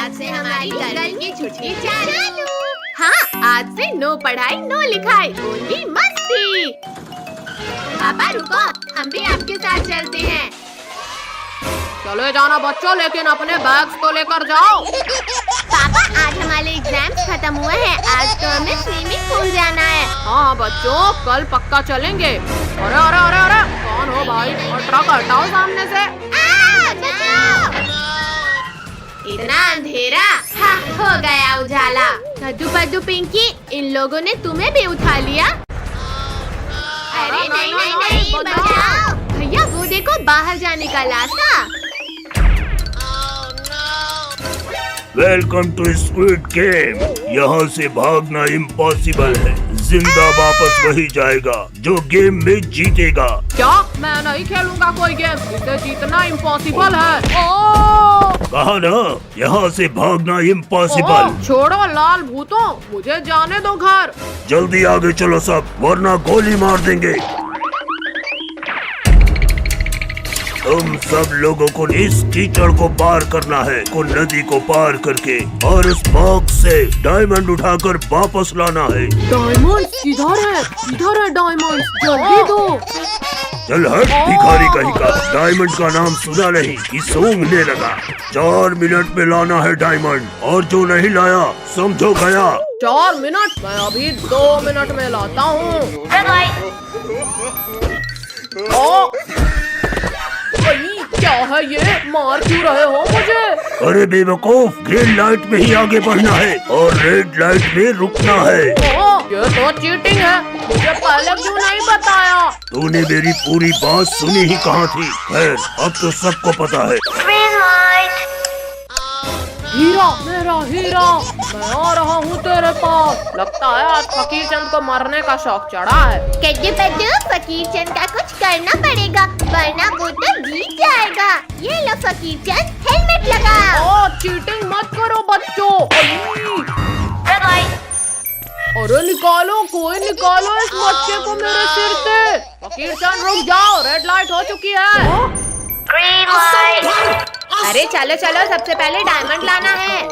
आज से हमारी गर्मी की छुट्टी चालू। हाँ, आज से नो पढ़ाई नो लिखाई, ओनली मस्ती। पापा रुको, हम भी आपके साथ चलते हैं। चले जाना बच्चों, लेकिन अपने बैग्स तो लेकर जाओ। पापा आज हमारे एग्जाम्स खत्म हुए हैं, आज तो हमें स्विमिंग पूल जाना है। हाँ बच्चों, कल पक्का चलेंगे। अरे अरे अरे अरे, कौन हो भाई? और ट्रक हटाओ सामने से। इतना अंधेरा, हाँ हो गया उजाला। कद्दू पद्दू पिंकी, इन लोगों ने तुम्हें भी उठा लिया। अरे नहीं नहीं नहीं, बचाओ भैया, वो देखो बाहर जाने का रास्ता। Welcome to squid game. यहाँ से भागना इम्पॉसिबल है, जिंदा वापस वही जाएगा जो गेम में जीतेगा। क्या? मैं नहीं खेलूंगा कोई गेम, इसे जीतना इम्पॉसिबल है। ओह! कहा ना, यहाँ से भागना इम्पॉसिबल। छोड़ो लाल भूतों, मुझे जाने दो घर। जल्दी आगे चलो सब, वरना गोली मार देंगे। तुम सब लोगों को इस कीचड़ को पार करना है, को नदी को पार करके, और उस बॉक्स से डायमंड उठाकर वापस लाना है। डायमंड किधर है? किधर है डायमंड? जल्दी दो। चल हट भिखारी कहीं का, डायमंड का नाम सुना नहीं कि सूंघने लगा। 4 मिनट में लाना है डायमंड, और जो नहीं लाया समझो गया। 4 मिनट? मैं अभी 2 मिनट में लाता हूँ। क्या है ये? मार क्यों रहे हो मुझे? अरे बेवकूफ, ग्रीन लाइट में ही आगे बढ़ना है और रेड लाइट में रुकना है। ये तो चीटिंग है, मुझे पहले क्यों नहीं बताया? तूने मेरी पूरी बात सुनी ही कहाँ थी? खैर, अब तो सबको पता है। हीरा, मेरा हीरा, मैं आ रहा हूँ तेरे पास। लगता है आज फकीर चंद को मरने का शौक चढ़ा है। कद्दू पद्दू, फकीर चंद का कुछ करना पड़ेगा, वरना वो तो जीत जाएगा। ये लो फकीर चंद, हेलमेट लगाओ। चीटिंग मत करो बच्चों। अरे निकालो, कोई निकालो इस बच्चे को मेरे सिर से। फकीर चंद रुक जाओ, रेड लाइट हो चुकी है। अरे चलो चलो, सबसे पहले डायमंड लाना है।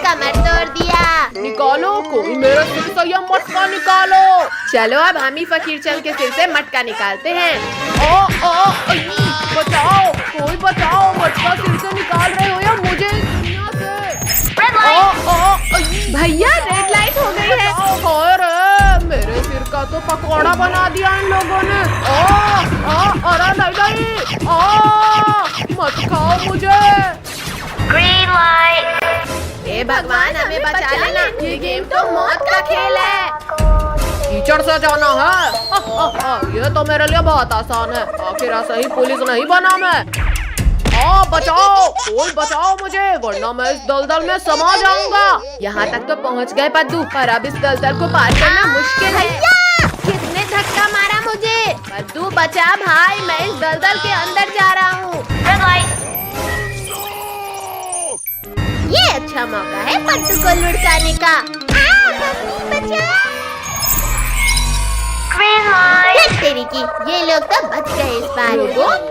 कमर तोड़ दिया। निकालो, कोई मेरे सिर से यह मटका निकालो। चलो अब हम ही फकीर चंद के सिर से मटका निकालते हैं। बचाओ, कोई बचाओ, मटका सिर से निकाल रहे हो या मुझे इस दुनिया से? भैया रेड लाइट हो गई है। अरे मेरे सिर का तो पकौड़ा बना दिया इन लोगों ने। अरे नहीं, मत खाओ मुझे। Green light. हे भगवान, हमें बचा लेना, ये गेम तो मौत का खेल है। कीचड़ से जाना है? ये तो मेरे लिए बहुत आसान है, आखिर ऐसा ही पुलिस नहीं बना मैं। बचाओ, कोई बचाओ मुझे, वरना मैं इस दलदल में समा जाऊंगा। यहाँ तक तो पहुँच गए पद्दू, पर अब इस दलदल को पार करना मुश्किल है। किसने धक्का मारा मुझे? पद्दू बचा भाई, मैं इस दलदल के अंदर जा रहा हूँ। ये अच्छा मौका है पद्दू को लुढ़काने का। तेरी की, ये लोग तो बच गए इस बार।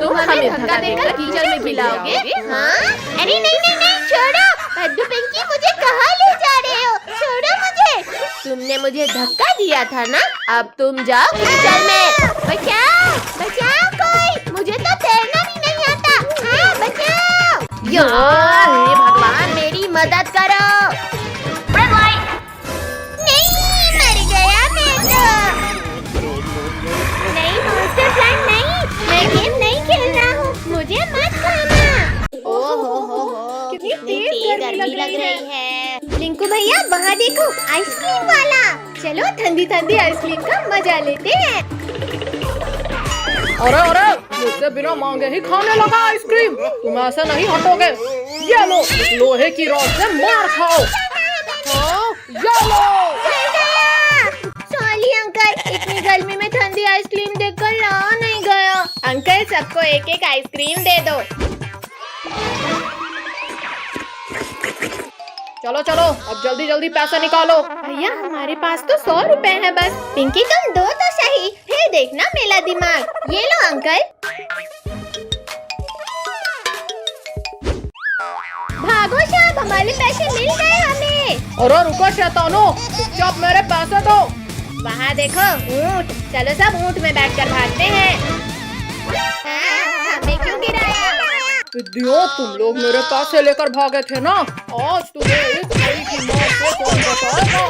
तुम हमें धक्का देकर कीचड़ में गिराओगे? हाँ? अरे नहीं नहीं नहीं, छोड़ो पद्दू पिंकी, मुझे कहाँ ले जा रहे हो? छोड़ो मुझे। तुमने मुझे धक्का दिया था ना, अब तुम जाओ कीचड़ में। बचाओ बचाओ कोई, मुझे तो तैरना भी नहीं आता। हाँ बचाओ। हे भगवान, मेरी मदद करो। नहीं, मर गया मैं तो। नहीं monster plant नहीं, मैं गेम नहीं खेल रहा हूँ, मुझे मत खाना। ओहो, कितनी तेज गर्मी लग रही है। लिंकू भैया वहाँ देखो, आइसक्रीम वाला। चलो ठंडी ठंडी आइसक्रीम का मजा लेते हैं। अरे मुझसे बिना मांगे ही खाने लगा आइसक्रीम, तुम ऐसे नहीं हटोगे। ये लो, लोहे की रॉड से मार खाओ। ये लो। सॉरी अंकल, इतनी गर्मी में ठंडी आइसक्रीम देखकर रहा नहीं गया। अंकल सबको एक एक आइसक्रीम दे दो। चलो चलो, अब जल्दी जल्दी पैसा निकालो। भैया हमारे पास तो 100 रुपए है बस। पिंकी तुम दो तो सही, फिर देखना मेरा दिमाग। ये लो अंकल। वाले पैसे मिल गए हमें। अरे रुको शैतानो, चुपचाप मेरे पैसे दो। वहाँ देखो ऊँट, चलो सब ऊँट में बैठकर भागते हैं। हमने क्यों गिराया? विद्यो, तुम लोग मेरे पैसे लेकर भागे थे ना, आज तुम्हें इस घड़ी की मौत से कौन बचाएगा?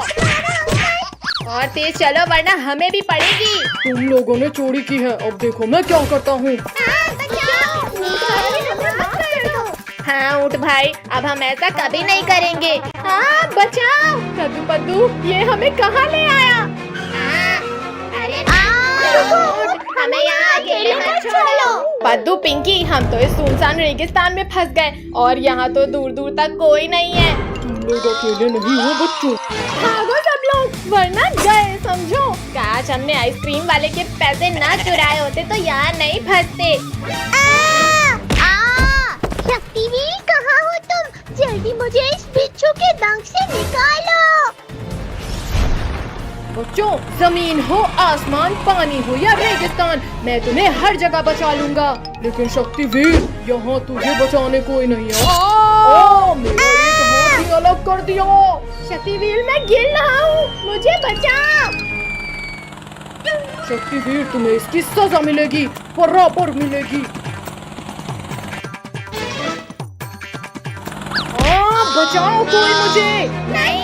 और तेज चलो वरना हमें भी पड़ेगी। तुम लोगों ने चोरी की है, अब देखो मैं क्या करता हूँ। हाँ ऊँट भाई, अब हम ऐसा कभी नहीं करेंगे। हाँ बचाओ। कद्दू पद्दू, ये हमें कहाँ ले आया? अरे हमें यहाँ अकेले मत छोड़ो। पद्दू पिंकी, हम तो इस सुनसान रेगिस्तान में फंस गए और यहाँ तो दूर दूर तक कोई नहीं है। तुम लोग अकेले नहीं हो बच्चों। भागो सब लोग, वरना गए समझो। काश हमने आइसक्रीम वाले के पैसे ना चुराए होते तो यहाँ नहीं फंसते। शक्तिवीर, कहाँ हो तुम? जल्दी मुझे इस बिच्छू के दंश से निकालो। बच्चों, जमीन हो आसमान, पानी हो या रेगिस्तान, मैं तुम्हें हर जगह बचा लूंगा। लेकिन शक्तिवीर, यहाँ तुझे बचाने कोई नहीं है। मेरा एक हाथ ही अलग कर दिया। शक्तिवीर, मैं गिर रहा हूँ, मुझे बचाओ। शक्तिवीर, तुम्हें इसकी सजा मिलेगी, बराबर मिलेगी। बचाओ कोई मुझे। नहीं।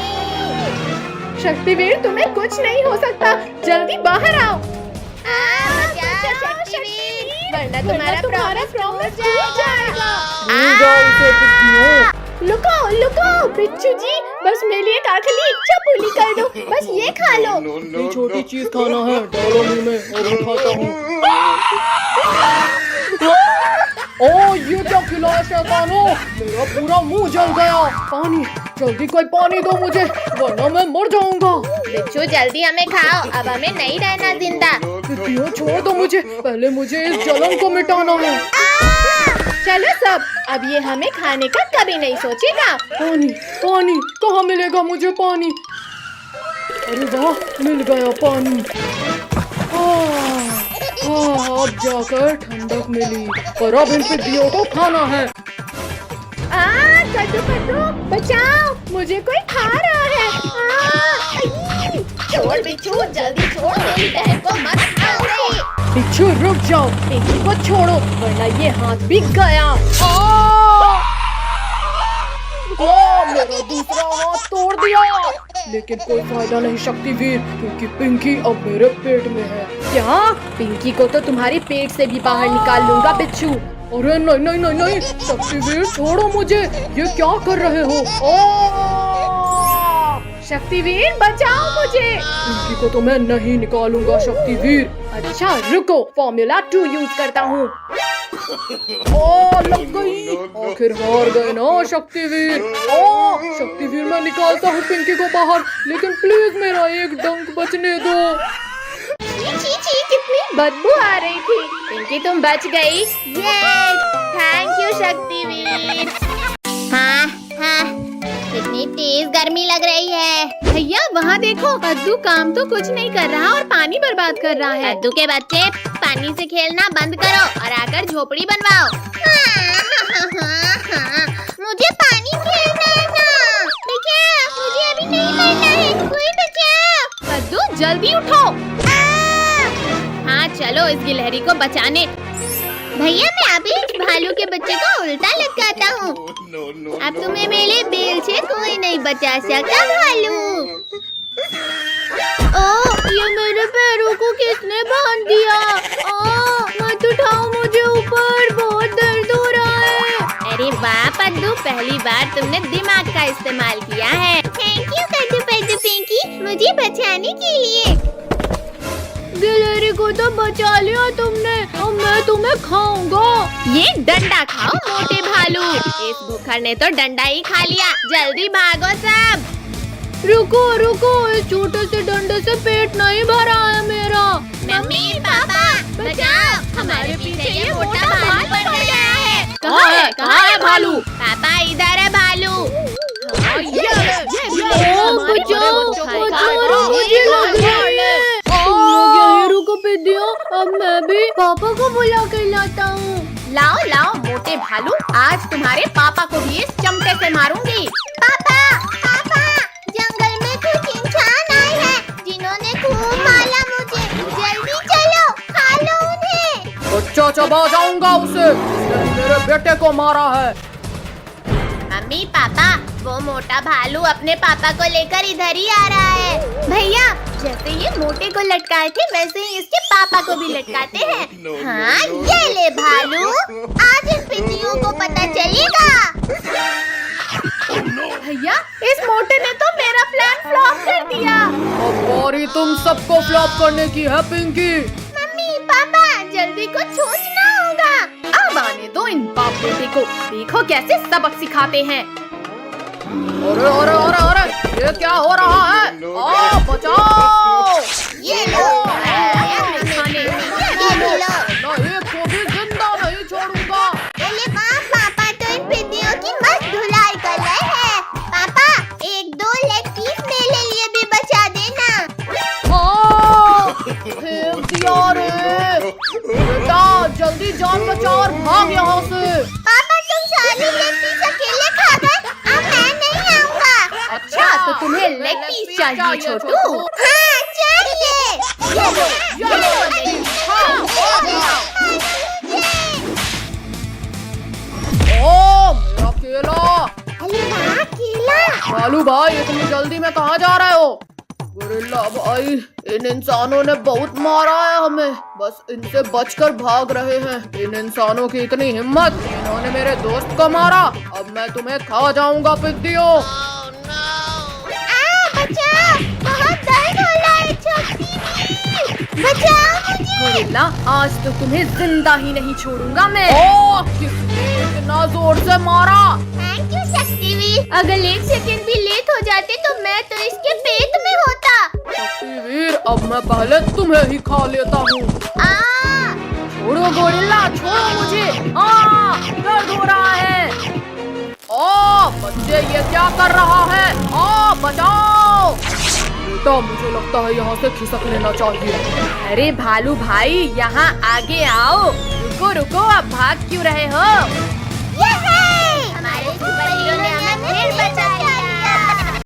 शक्तिवीर, तुम्हें कुछ नहीं हो सकता, जल्दी बाहर आओ। बचाओ शक्तिवीर, वरना तुम्हारा प्रॉमिस टूट जाएगा। लुको लुको बिच्छू जी, बस मेरे लिए एक आखिरी इच्छा पूरी कर दो, बस ये खा लो। ये छोटी चीज खाना है, डालो मुंह में और उठाता हूँ। ओ, ये क्या खिलाया शैतानो? मेरा पूरा मुंह जल गया। पानी, जल्दी कोई पानी दो मुझे, वरना मैं मर जाऊंगा। बिच्छू जल्दी हमें खाओ, अब हमें नहीं रहना जिंदा। क्यों छोड़ दो मुझे, पहले मुझे इस जलन को मिटाना है। चलो सब, अब ये हमें खाने का कभी नहीं सोचेगा। पानी, पानी कहाँ मिलेगा मुझे पानी? अरे वाह, मिल गया पानी। अब जाकर ठंडक मिली, पर अब इन पिद्दियों को खाना है। कद्दू कद्दू, बचाओ, मुझे कोई खा रहा है। छोड़ बिच्छू, जल्दी छोड़, मेरी बहन को मत खाओ रे। बिच्छू रुक जाओ, पिंकी को छोड़ो, वरना ये हाथ भी गया। मेरा दूसरा हाथ तोड़ दिया, लेकिन कोई फायदा नहीं शक्तिवीर, क्योंकि पिंकी अब मेरे पेट में है। क्या? पिंकी को तो तुम्हारे पेट से भी बाहर निकाल लूंगा बिच्छू। अरे नहीं नहीं नहीं नहीं, शक्तिवीर छोड़ो मुझे, ये क्या कर रहे हो? शक्तिवीर, बचाओ मुझे। पिंकी को तो मैं नहीं निकालूंगा शक्तिवीर। अच्छा रुको, फॉर्मूला 2 यूज करता हूँ। लग गई, आखिर हार गए ना शक्तिवीर। शक्तिवीर, मैं निकालता हूँ पिंकी को बाहर, लेकिन प्लीज मेरा एक डंक बचने दो। छी, कितनी बदबू आ रही थी। पिंकी तुम बच गई। Thank you Shaktiveer. हाँ, कितनी तेज गर्मी लग रही है। भैया वहाँ देखो, कद्दू काम तो कुछ नहीं कर रहा और पानी बर्बाद कर रहा है। कद्दू के बच्चे, पानी से खेलना बंद करो और आकर झोपड़ी बनवाओ। मुझे पानी खेलना है ना। देखिए, मुझे अभी नहीं मरना है, कोई बचाओ। कद्दू जल्दी उठो। हाँ चलो इस गिलहरी को बचाने। भैया, मैं अभी इस भालू के बच्चे को उल्टा लटकाता हूँ। अब तुम्हें मेरे बेल से कोई नहीं बचा सकता भालू। ये मेरे पैरों को किसने बांध दिया? मत उठाओ मुझे ऊपर, बहुत दर्द हो रहा है। अरे वाह पद्दू, पहली बार तुमने दिमाग का इस्तेमाल किया है। थैंक यू कद्दू पद्दू पिंकी, मुझे बचाने के लिए। गिलहरी को तो बचा लिया तुमने, अब मैं तुम्हें खाऊंगा। ये डंडा खाओ मोटे भालू। इस भूखर ने तो डंडा ही खा लिया, जल्दी भागो सब। रुको रुको, इस छोटे से डंडे से पेट नहीं भरा है मेरा। मम्मी पापा बचाओ, हमारे पीछे ये मोटा भालू पड़ गया है। कहाँ है भालू? पापा इधर है भालू। मुझे लग रही है। तुम लोग यहीं रुको पिद्दियों, अब मैं भी पापा को बुला कर लाता हूँ। लाओ लाओ मोटे भालू, आज तुम्हारे पापा को भी इस चमटे से मारूंगी। मैं चबा जाऊंगा उसे, जिसने मेरे बेटे को मारा है। मम्मी पापा, वो मोटा भालू अपने पापा को लेकर इधर ही आ रहा है। भैया, जैसे ये मोटे को लटकाए थे वैसे ही इसके पापा को भी लटकाते हैं। हाँ, ये ले भालू, आज इन पिंडियों को पता चलेगा। भैया, इस मोटे ने तो मेरा प्लान फ्लॉप कर दिया। अब बारी तुम सबको फ्लॉप करने की है पिंकी। मम्मी पापा, जल्दी कुछ सोचना होगा। अब आने दो इन बाप बेटे को, देखो कैसे सबक सिखाते हैं। अरे अरे अरे अरे, ये क्या हो रहा है? आ, बचाओ! ये लो, खाने ये लो। नहीं, एक को भी जिंदा नहीं छोड़ूंगा। अरे वाह, पापा तो इन पिंडियों की मस्त धुलाई कर रहे हैं। पापा, एक दो लेग पीस मेरे लिए भी बचा देना। फेंक दिया रे। बेटा, जल्दी जान बचा और भाग यहाँ से। पापा, तुम सारी लेग पीस अकेले खा गए, अब मैं नहीं आऊंगा। अच्छा, तो तुम्हें लेग पीस चाहिए छोटू? हाँ, चाहिए। ये लो, ओ, मेरा केला। अरे वाह, केला। भालू भाई, तुम जल्दी में कहाँ जा रहे हो? गोरिल्ला भाई, इन इंसानों ने बहुत मारा है हमें, बस इनसे बचकर भाग रहे हैं। इन इंसानों की इतनी हिम्मत, इन्होंने मेरे दोस्त को मारा। अब मैं तुम्हें खा जाऊंगा पिद्दियों। बचाओ, बहुत दर्द हो रहा है छोटी दी। बचाओ मुझे। गोरिल्ला, आज तो तुम्हें जिंदा ही नहीं छोड़ूंगा मैं। ओ, किसने इतना जोर से मारा? Thank you Shaktiveer. अगर 1 सेकंड भी लेट हो जाते तो मैं तो इसके पेट में होता। वीर, अब मैं पहले तुम्हें ही खा लेता हूँ। छोड़ो गोरिल्ला, छोड़ो मुझे। दर्द हो रहा है। ओ बच्चे, ये क्या कर रहा है? ओ बचाओ! बेटा, मुझे लगता है यहाँ से खिसक लेना चाहिए। अरे भालू भाई, यहाँ आगे आओ। रुको रुको, अब भाग क्यों रहे हो? ये है! हमारे सुपर हीरो ने हमें फिर बचा